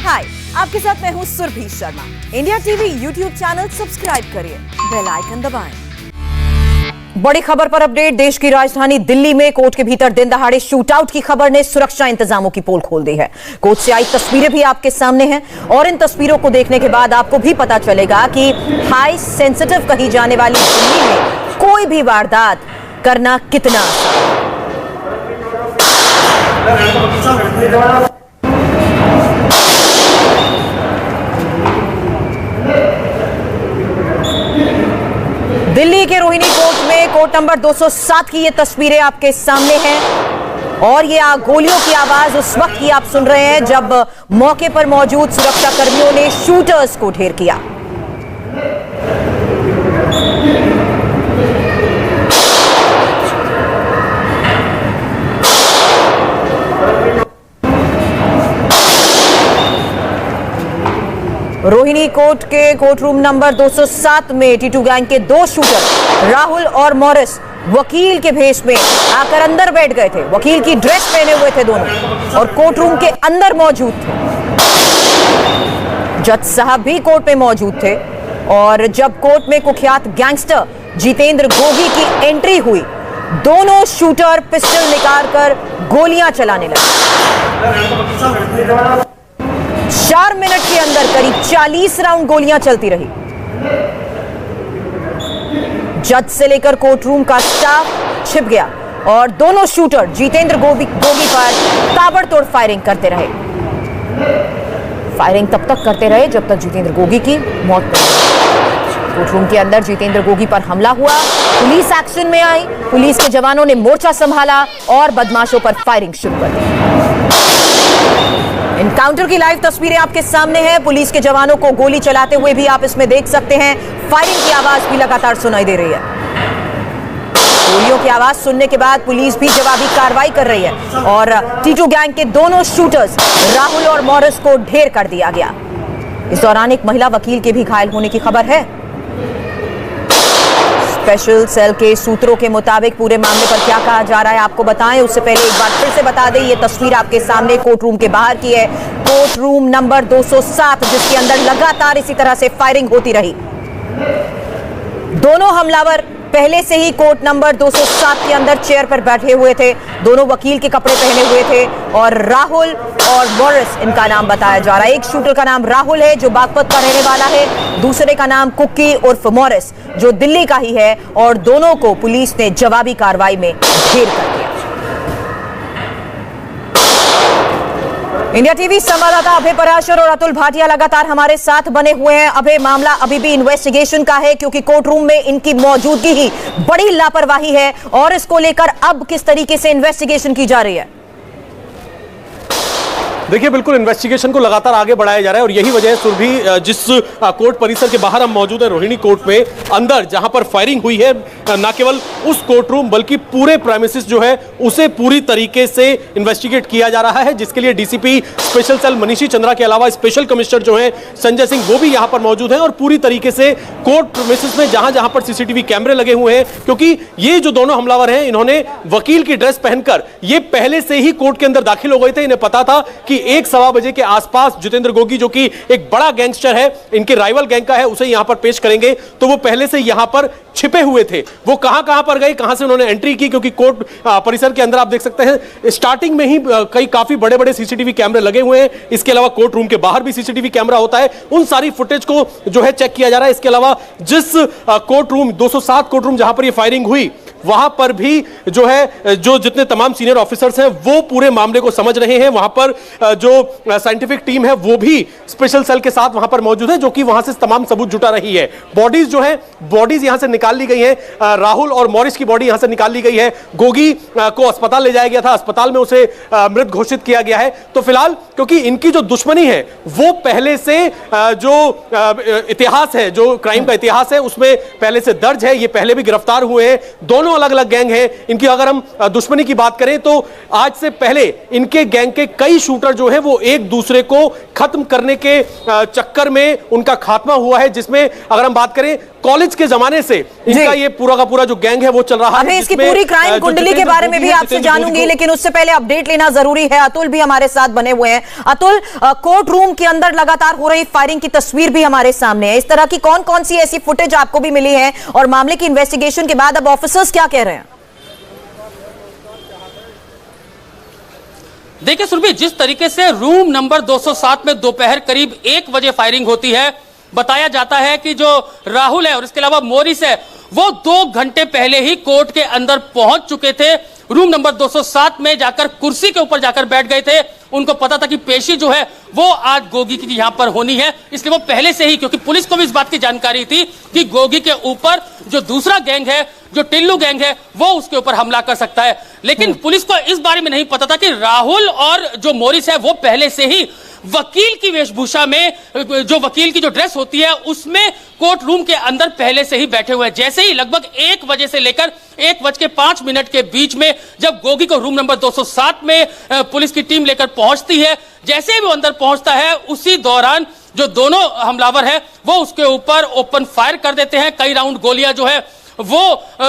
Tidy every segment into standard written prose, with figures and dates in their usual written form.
हाय, आपके साथ मैं हूँ Surabhi Sharma. India TV YouTube channel subscribe करिए, बेल आइकन दबाएं। बड़ी खबर पर अपडेट। देश की राजधानी दिल्ली में कोर्ट के भीतर दिन दहाड़े शूटआउट की खबर ने सुरक्षा इंतजामों की पोल खोल दी है। कोर्ट से आई तस्वीरें भी आपके सामने हैं और इन तस्वीरों को देखने के बाद आपको भी पता चलेगा कि हाई सेंसिटिव कही जाने वाली दिल्ली में कोई भी वारदात करना कितना दिल्ली के रोहिणी कोर्ट में कोर्ट नंबर 207 की ये तस्वीरें आपके सामने हैं और ये गोलियों की आवाज उस वक्त की आप सुन रहे हैं जब मौके पर मौजूद सुरक्षा कर्मियों ने शूटर्स को ढेर किया। रोहिणी कोर्ट के कोर्ट रूम नंबर 207 में टीटू गैंग के दो शूटर राहुल और मॉरिस वकील के भेष में आकर अंदर बैठ गए थे। वकील की ड्रेस पहने हुए थे दोनों और कोर्ट रूम के अंदर मौजूद थे। जज साहब भी कोर्ट में मौजूद थे और जब कोर्ट में कुख्यात गैंगस्टर जितेंद्र गोगी की एंट्री हुई, दोनों शूटर पिस्टल निकालकर गोलियां चलाने लगे। 4 मिनट के अंदर करीब 40 राउंड गोलियां चलती रही। जज से लेकर कोर्ट रूम का स्टाफ छिप गया और दोनों शूटर जितेंद्र गोगी पर ताबड़तोड़ फायरिंग करते रहे। फायरिंग तब तक करते रहे जब तक जितेंद्र गोगी की मौत न हो। कोर्ट रूम के अंदर जितेंद्र गोगी पर हमला हुआ, पुलिस एक्शन में आई, पुलिस के जवानों ने मोर्चा संभाला और बदमाशों पर फायरिंग शुरू कर दी। एनकाउंटर की लाइव तस्वीरें आपके सामने हैं। पुलिस के जवानों को गोली चलाते हुए भी आप इसमें देख सकते हैं। फायरिंग की आवाज भी लगातार सुनाई दे रही है। गोलियों की आवाज सुनने के बाद पुलिस भी जवाबी कार्रवाई कर रही है और टीटू गैंग के दोनों शूटर्स राहुल और मॉरिस को ढेर कर दिया गया। इस दौरान एक महिला वकील के भी घायल होने की खबर है। स्पेशल सेल के सूत्रों के मुताबिक पूरे मामले पर क्या कहा जा रहा है आपको बताएं, उससे पहले एक बार फिर से बता दें, ये तस्वीर आपके सामने कोर्ट रूम के बाहर की है। कोर्ट रूम नंबर 207 जिसके अंदर लगातार इसी तरह से फायरिंग होती रही। दोनों हमलावर पहले से ही कोर्ट नंबर 207 के अंदर चेयर पर बैठे हुए थे। दोनों वकील के कपड़े पहने हुए थे और राहुल और मॉरिस इनका नाम बताया जा रहा है। एक शूटर का नाम राहुल है जो बागपत का रहने वाला है, दूसरे का नाम कुक्की उर्फ मॉरिस जो दिल्ली का ही है और दोनों को पुलिस ने जवाबी कार्रवाई में ढेर कर दिया। इंडिया टीवी संवाददाता अभय पराशर और अतुल भाटिया लगातार हमारे साथ बने हुए हैं। अभय, मामला अभी भी इन्वेस्टिगेशन का है क्योंकि कोर्ट रूम में इनकी मौजूदगी ही बड़ी लापरवाही है और इसको लेकर अब किस तरीके से इन्वेस्टिगेशन की जा रही है? देखिए, बिल्कुल इन्वेस्टिगेशन को लगातार आगे बढ़ाया जा रहा है और यही वजह है सुरभि, जिस कोर्ट परिसर के बाहर हम मौजूद हैं रोहिणी कोर्ट में, अंदर जहां पर फायरिंग हुई है, न केवल उस कोर्ट रूम बल्कि पूरे प्रेमिसेस जो है उसे पूरी तरीके से इन्वेस्टिगेट किया जा रहा है, जिसके लिए डीसीपी स्पेशल सेल मनीषी चंद्रा के अलावा स्पेशल कमिश्नर जो है संजय सिंह वो भी यहां पर मौजूद हैं और पूरी तरीके से कोर्ट प्रेमिसेस में जहां जहां पर सीसीटीवी कैमरे लगे हुए हैं, क्योंकि ये जो दोनों हमलावर हैं इन्होंने वकील की ड्रेस पहनकर ये पहले से ही कोर्ट के अंदर दाखिल हो गए थे। इन्हें पता था कि 1-1:15 बजे के आसपास जितेंद्र गोगी जो कि एक बड़ा गैंगस्टर है, इनके राइवल गैंग का है, उसे यहां पर पेश करेंगे, तो वो पहले से यहां पर छिपे हुए थे। वो कहां पर गए, कहां से उन्होंने एंट्री की, क्योंकि कोर्ट परिसर के अंदर आप देख सकते हैं स्टार्टिंग में ही काफी बड़े-बड़े सीसीटीवी कैमरे लगे हुए हैं। इसके अलावा कोर्ट रूम के बाहर भी सीसीटीवी कैमरा होता है, उन सारी फुटेज को जो है चेक किया जा रहा है। इसके अलावा जिस कोर्ट रूम 207 कोर्ट रूम जहां पर यह फायरिंग हुई वहां पर भी जो है जो जितने तमाम सीनियर ऑफिसर्स हैं वो पूरे मामले को समझ रहे हैं। वहां पर जो साइंटिफिक टीम है वो भी स्पेशल सेल के साथ वहां पर मौजूद है, जो कि वहां से तमाम सबूत जुटा रही है। बॉडीज जो है बॉडीज यहां से निकाल ली गई है। राहुल और मॉरिस की बॉडी यहां से निकाल ली गई है। गोगी को अस्पताल ले जाया गया था, अस्पताल में उसे मृत घोषित किया गया है। तो फिलहाल क्योंकि इनकी जो दुश्मनी है वो पहले से जो इतिहास है, जो क्राइम का इतिहास है उसमें पहले से दर्ज है, ये पहले भी गिरफ्तार हुए हैं। दोनों अलग अलग गैंग हैं। इनकी अगर हम दुश्मनी की बात करें तो आज से पहले इनके गैंग के कई शूटर जो हैं वो एक दूसरे को खत्म करने के चक्कर में उनका खात्मा हुआ है, जिसमें अगर हम बात करें कॉलेज के जमाने से इनका ये पूरा का पूरा जो गैंग है वो चल रहा है। अभी इसकी पूरी क्राइम कुंडली के बारे में भी आपसे जानूंगी, लेकिन उससे पहले अपडेट लेना जरूरी है। अतुल भी हमारे साथ बने हुए हैं। अतुल, कोर्ट रूम के अंदर लगातार हो रही फायरिंग की तस्वीर भी हमारे सामने है। इस तरह की कौन कौन सी ऐसी फुटेज आपको भी मिली है और मामले की इन्वेस्टिगेशन के बाद अब ऑफिसर्स क्या कह रहे हैं? देखिए सुरभि, जिस तरीके से रूम नंबर 207 में दोपहर करीब 1 बजे फायरिंग होती है, बताया जाता है कि जो राहुल है और इसके अलावा मोरिस है वो 2 घंटे पहले ही कोर्ट के अंदर पहुंच चुके थे। रूम नंबर 207 में जाकर कुर्सी के ऊपर जाकर बैठ गए थे। उनको पता था कि पेशी जो है वो आज गोगी की यहां पर होनी है, इसलिए वो पहले से ही, क्योंकि पुलिस को भी इस बात की जानकारी थी कि गोगी के ऊपर जो दूसरा गैंग है, जो टिल्लू गैंग है, वो उसके ऊपर हमला कर सकता है। लेकिन पुलिस को इस बारे में नहीं पता था कि राहुल और जो मोरिस है वो पहले से ही वकील की वेशभूषा में, जो वकील की जो ड्रेस होती है उसमें कोर्ट रूम के अंदर पहले से ही बैठे हुए हैं। जैसे ही लगभग 1 बजे से लेकर 1:05 के बीच में जब गोगी को रूम नंबर 207 में पुलिस की टीम लेकर पहुंचती है, जैसे ही वो अंदर पहुंचता है उसी दौरान जो दोनों हमलावर है वो उसके ऊपर ओपन फायर कर देते हैं। कई राउंड गोलियां जो है वो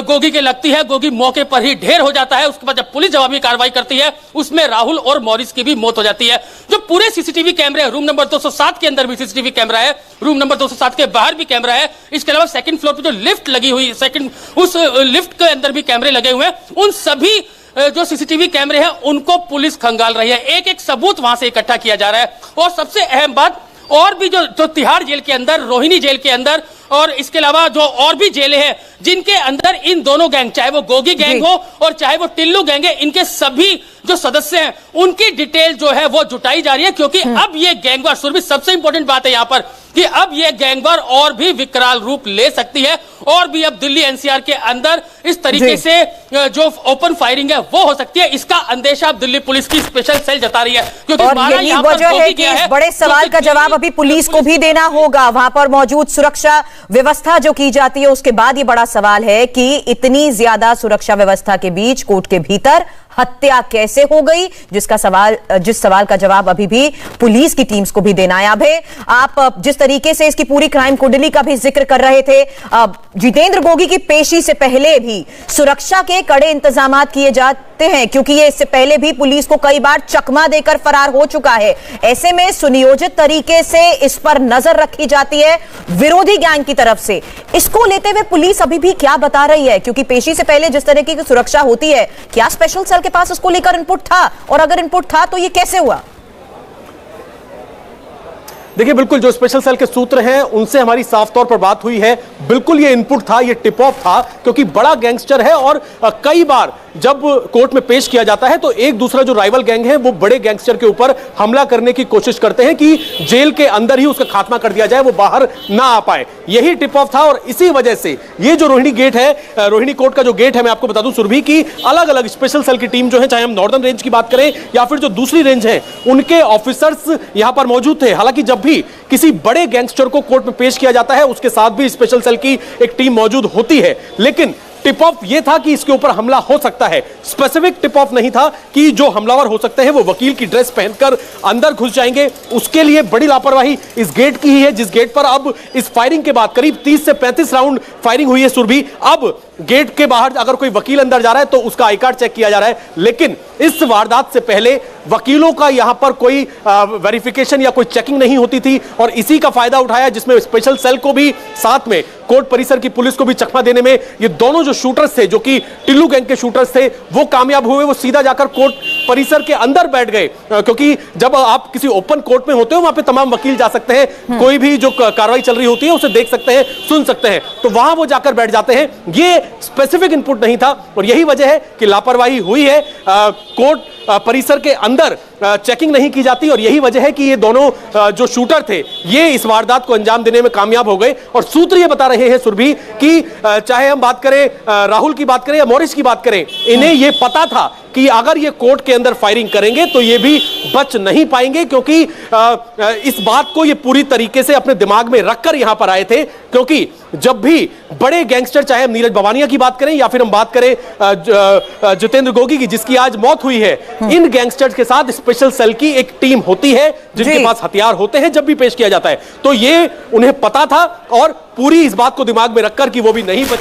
गोगी के लगती है। गोगी मौके पर ही ढेर हो जाता है। उसके बाद जब पुलिस जवाबी कार्रवाई करती है उसमें राहुल और मॉरिस की भी मौत हो जाती है। जो पूरे सीसीटीवी कैमरे हैं, रूम नंबर 207 के अंदर भी सीसीटीवी कैमरा है, रूम नंबर 207 के बाहर भी कैमरा है, इसके अलावा सेकंड फ्लोर पे जो लिफ्ट लगी हुई, उस लिफ्ट के अंदर भी कैमरे लगे हुए हैं। उन सभी जो सीसीटीवी कैमरे हैं उनको पुलिस खंगाल रही है। एक एक सबूत वहां से इकट्ठा किया जा रहा है। और सबसे अहम बात, और भी जो तिहाड़ जेल के अंदर, रोहिणी जेल के अंदर और इसके अलावा जो और भी जेलें हैं जिनके अंदर इन दोनों गैंग, चाहे वो गोगी गैंग हो और चाहे वो टिल्लू गैंग है, इनके सभी जो सदस्य हैं उनकी डिटेल जो है वो जुटाई जा रही है। क्योंकि अब ये गैंगवार, सुरभि सबसे इंपॉर्टेंट बात है यहां पर कि अब ये गैंगवार और भी विकराल रूप ले सकती है और भी अब दिल्ली एनसीआर के अंदर इस तरीके से जो ओपन फायरिंग है वो हो सकती है। इसका अंदेशा अब दिल्ली पुलिस की स्पेशल सेल जता रही है। क्योंकि और यही वजह है कि इस बड़े सवाल का जवाब अभी पुलिस को भी देना होगा। वहां पर मौजूद सुरक्षा व्यवस्था जो की जाती है उसके बाद ये बड़ा सवाल है कि इतनी ज्यादा सुरक्षा व्यवस्था के बीच कोर्ट के भीतर हत्या कैसे हो गई, जिस सवाल का जवाब अभी भी पुलिस की टीम्स को भी देना है। अभय, आप जिस तरीके से इसकी पूरी क्राइम कुंडली का भी जिक्र कर रहे थे, जितेंद्र गोगी की पेशी से पहले भी सुरक्षा के कड़े इंतजाम किए जाते हैं, क्योंकि ये इससे पहले भी पुलिस को कई बार चकमा देकर फरार हो चुका है। ऐसे में सुनियोजित तरीके से इस पर नजर रखी जाती है विरोधी गैंग की तरफ से। इसको लेते हुए पुलिस अभी भी क्या बता रही है? क्योंकि पेशी से पहले जिस तरीके की सुरक्षा होती है, क्या स्पेशल सेल के पास उसको लेकर इनपुट था? और अगर इनपुट था तो ये कैसे हुआ? देखिए, बिल्कुल जो स्पेशल सेल के सूत्र हैं उनसे हमारी साफ तौर पर बात हुई है। बिल्कुल ये इनपुट था, ये टिप ऑफ था, क्योंकि बड़ा गैंगस्टर है और कई बार जब कोर्ट में पेश किया जाता है तो एक दूसरा जो राइवल गैंग है वो बड़े गैंगस्टर के ऊपर हमला करने की कोशिश करते हैं कि जेल के अंदर ही उसका खात्मा कर दिया जाए, वो बाहर ना आ पाए। यही टिप ऑफ था और इसी वजह से ये जो रोहिणी गेट है, रोहिणी कोर्ट का जो गेट है, मैं आपको बता दूं सुरभि की अलग अलग स्पेशल सेल की टीम जो है, चाहे हम नॉर्दर्न रेंज की बात करें या फिर जो दूसरी रेंज है, उनके ऑफिसर्स यहां पर मौजूद थे। हालांकि जब भी किसी बड़े गैंगस्टर को कोर्ट में पेश किया जाता है उसके साथ भी स्पेशल सेल की एक टीम मौजूद होती है, लेकिन टिप ऑफ यह था कि इसके ऊपर हमला हो सकता है। स्पेसिफिक टिप ऑफ नहीं था कि जो हमलावर हो सकते हैं वो वकील की ड्रेस पहनकर अंदर घुस जाएंगे। उसके लिए बड़ी लापरवाही इस गेट की ही है, जिस गेट पर अब इस फायरिंग के बाद करीब 30 से 35 राउंड फायरिंग हुई है सुरभि। अब गेट के बाहर अगर कोई वकील अंदर जा रहा है तो उसका आई कार्ड चेक किया जा रहा है, लेकिन इस वारदात से पहले वकीलों का यहां पर कोई वेरिफिकेशन या कोई चेकिंग नहीं होती थी और इसी का फायदा उठाया, जिसमें स्पेशल सेल को भी साथ में कोर्ट परिसर की पुलिस को भी चकमा देने में ये दोनों जो शूटर्स थे, जो कि टिल्लू गैंग के शूटर्स थे, वो कामयाब हुए। वो सीधा जाकर कोर्ट परिसर के अंदर बैठ गए, क्योंकि जब आप किसी ओपन कोर्ट में होते हो वहां पे तमाम वकील जा सकते हैं, कोई भी जो कार्रवाई चल रही होती है उसे देख सकते हैं, सुन सकते हैं, तो वहां वो जाकर बैठ जाते हैं। ये स्पेसिफिक इनपुट नहीं था और यही वजह है कि लापरवाही हुई है। कोर्ट परिसर के अंदर चेकिंग नहीं की जाती और यही वजह है कि ये दोनों जो शूटर थे ये इस वारदात को अंजाम देने में कामयाब हो गए। और सूत्र ये बता रहे हैं सुरभि कि चाहे हम बात करें राहुल की बात करें या मॉरिस की बात करें, इन्हें ये पता था कि अगर ये कोर्ट के अंदर फायरिंग करेंगे तो ये भी बच नहीं पाएंगे, क्योंकि इस बात को ये पूरी तरीके से अपने दिमाग में रखकर यहां पर आए थे। क्योंकि जब भी बड़े गैंगस्टर, चाहे हम नीरज बवानिया की बात करें या फिर हम बात करें जितेंद्र गोगी की, जिसकी आज मौत हुई है, इन गैंगस्टर्स के साथ स्पेशल सेल की एक टीम होती है जिनके पास हथियार होते हैं जब भी पेश किया जाता है। तो ये उन्हें पता था और पूरी इस बात को दिमाग में रखकर कि वो भी नहीं बच।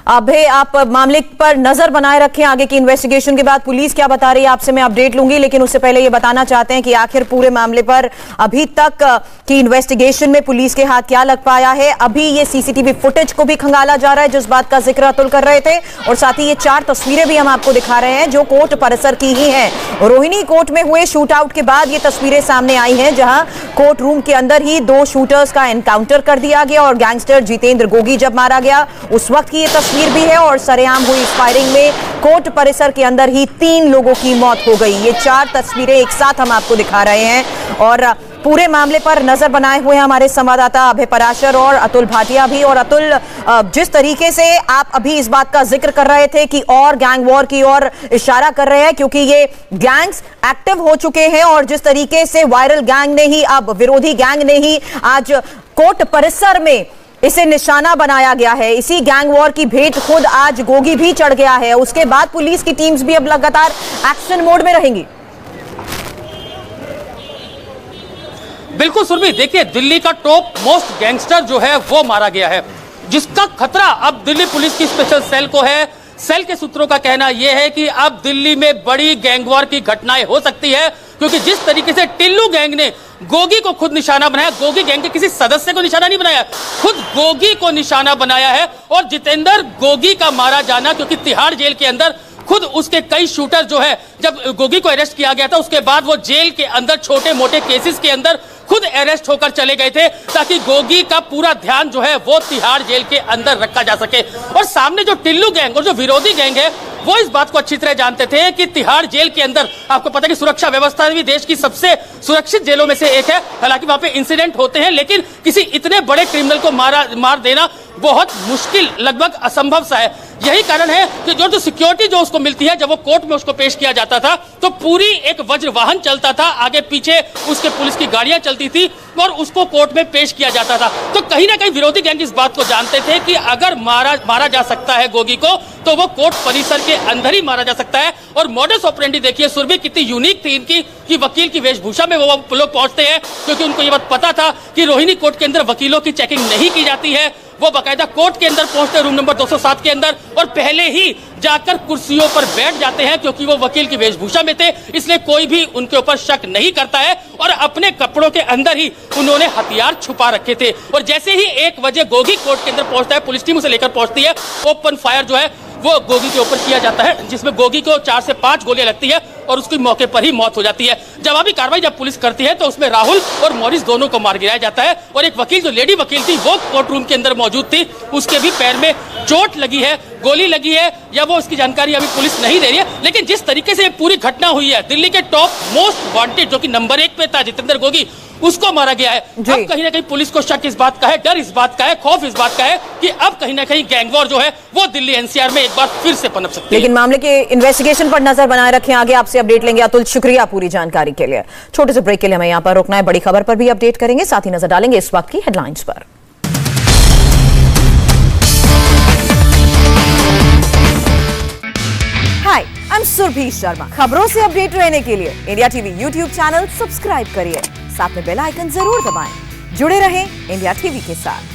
अभय, आप मामले पर नजर बनाए रखें। आगे की इन्वेस्टिगेशन के बाद पुलिस क्या बता रही है आपसे मैं अपडेट लूंगी, लेकिन उससे पहले ये बताना चाहते हैं कि आखिर पूरे मामले पर अभी तक की इन्वेस्टिगेशन में पुलिस के हाथ क्या लग पाया है। अभी ये सीसीटीवी फुटेज को भी खंगाला जा रहा है, जिस बात का जिक्र अतुल कर रहे थे, और साथ ही ये 4 तस्वीरें भी हम आपको दिखा रहे हैं जो कोर्ट परिसर की ही हैं। रोहिणी कोर्ट में हुए शूट आउट के बाद ये तस्वीरें सामने आई हैं, जहां कोर्ट रूम के अंदर ही 2 शूटर्स का एनकाउंटर कर दिया गया और गैंगस्टर जितेंद्र गोगी जब मारा गया उस वक्त की ये तस्वीर भी है। और सरेआम हुई इस फायरिंग में कोर्ट परिसर के अंदर ही 3 लोगों की मौत हो गई। ये 4 तस्वीरें एक साथ हम आपको दिखा रहे हैं और पूरे मामले पर नजर बनाए हुए हैं हमारे संवाददाता अभय पराशर और अतुल भाटिया भी। और अतुल, जिस तरीके से आप अभी इस बात का जिक्र कर रहे थे कि और गैंग वॉर की ओर इशारा कर रहे हैं, क्योंकि ये गैंग्स एक्टिव हो चुके हैं और जिस तरीके से वायरल गैंग ने ही, अब विरोधी गैंग ने ही आज कोर्ट परिसर में इसे निशाना बनाया गया है। इसी गैंग वॉर की भेंट खुद आज गोगी भी चढ़ गया है। उसके बाद पुलिस की टीम्स भी अब लगातार एक्शन मोड में रहेंगी। बिल्कुल सुरभि, देखिए दिल्ली का टॉप मोस्ट गैंगस्टर जो है वो मारा गया है, जिसका खतरा अब दिल्ली पुलिस की स्पेशल सेल को है। सेल के सूत्रों का कहना यह है कि अब दिल्ली में बड़ी गैंगवॉर की घटनाएं हो सकती है, क्योंकि जिस तरीके से टिल्लू गैंग ने गोगी को खुद निशाना बनाया, गोगी गैंग के किसी सदस्य को निशाना नहीं बनाया, खुद गोगी को निशाना बनाया है। और जितेंद्र गोगी का मारा जाना, क्योंकि तिहाड़ जेल के अंदर खुद उसके कई शूटर जो है, जब गोगी को अरेस्ट किया गया था उसके बाद वो जेल के अंदर छोटे मोटे केसेस के अंदर खुद अरेस्ट होकर चले गए थे, ताकि गोगी का पूरा ध्यान जो है वो तिहाड़ जेल के अंदर रखा जा सके। और सामने जो टिल्लू गैंग और जो विरोधी गैंग है वो इस बात को अच्छी तरह जानते थे कि तिहाड़ जेल के अंदर, आपको पता है कि सुरक्षा व्यवस्था भी देश की सबसे सुरक्षित जेलों में से एक है। हालांकि वहां पे इंसिडेंट होते हैं, लेकिन किसी इतने बड़े क्रिमिनल को मार देना बहुत मुश्किल, लगभग असंभव सा है। यही कारण है कि जो सिक्योरिटी जो उसको मिलती है, जब वो कोर्ट में उसको पेश किया जाता था तो पूरी एक वज्र वाहन चलता था, आगे पीछे उसके पुलिस की गाड़ियां चलती थी और उसको कोर्ट में पेश किया जाता था। तो कहीं ना कहीं विरोधी गैंग इस बात को जानते थे कि अगर मारा जा सकता है गोगी को, तो वो कोर्ट परिसर के अंदर ही मारा जा सकता है। और मॉडस ऑपरेंडी देखिए सुरभि कितनी यूनिक थी इनकी, कि वकील की वेशभूषा में वो लोग पहुंचते हैं, क्योंकि उनको ये बात पता था कि रोहिणी कोर्ट के अंदर वकीलों की चेकिंग नहीं की जाती है। वो बाकायदा कोर्ट के अंदर पहुंचते रूम नंबर 207 के अंदर और पहले ही जाकर कुर्सियों पर बैठ जाते हैं, क्योंकि वो वकील की वेशभूषा में थे, इसलिए कोई भी उनके ऊपर शक नहीं करता है। और अपने कपड़ों के अंदर ही उन्होंने हथियार छुपा रखे थे। और जैसे ही 1 बजे गोगी कोर्ट के अंदर पहुंचता है, पुलिस टीम उसे लेकर पहुंचती है, ओपन फायर जो है वो गोगी के ऊपर किया जाता है, जिसमें गोगी को 4 से 5 गोलियां लगती है और उसकी मौके पर ही मौत हो जाती है। जवाबी कार्रवाई जब पुलिस करती है तो उसमें राहुल और मॉरिस दोनों को मार गिराया जाता है। और एक वकील, जो लेडी वकील थी, वो कोर्ट रूम के अंदर मौजूद थी, उसके भी पैर में चोट लगी है, गोली लगी है, या वो उसकी जानकारी अभी पुलिस नहीं दे रही है। लेकिन जिस तरीके से पूरी घटना हुई है, दिल्ली के टॉप मोस्ट वांटेड जो कि नंबर 1 पे था जितेंद्र गोगी, उसको मारा गया है। अब कहीं ना कहीं पुलिस को शक इस बात का है, डर इस बात का है, खौफ इस बात का है कि अब कहीं ना कहीं गैंगवॉर जो है वो दिल्ली एनसीआर में एक बार फिर से पनप सकती है। लेकिन मामले के इन्वेस्टिगेशन पर नजर बनाए रखें, आगे आपसे अपडेट लेंगे। अतुल, शुक्रिया पूरी जानकारी के लिए। छोटे से ब्रेक के लिए हमें यहां पर रुकना है, बड़ी खबर पर भी अपडेट करेंगे, साथ ही नजर डालेंगे इस वक्त की हेडलाइंस पर। हाय, आई एम सुरभि शर्मा। खबरों से अपडेट रहने के लिए India TV YouTube channel subscribe करिए, साथ में बेल आइकन जरूर दबाएं। जुड़े रहें इंडिया टीवी के साथ।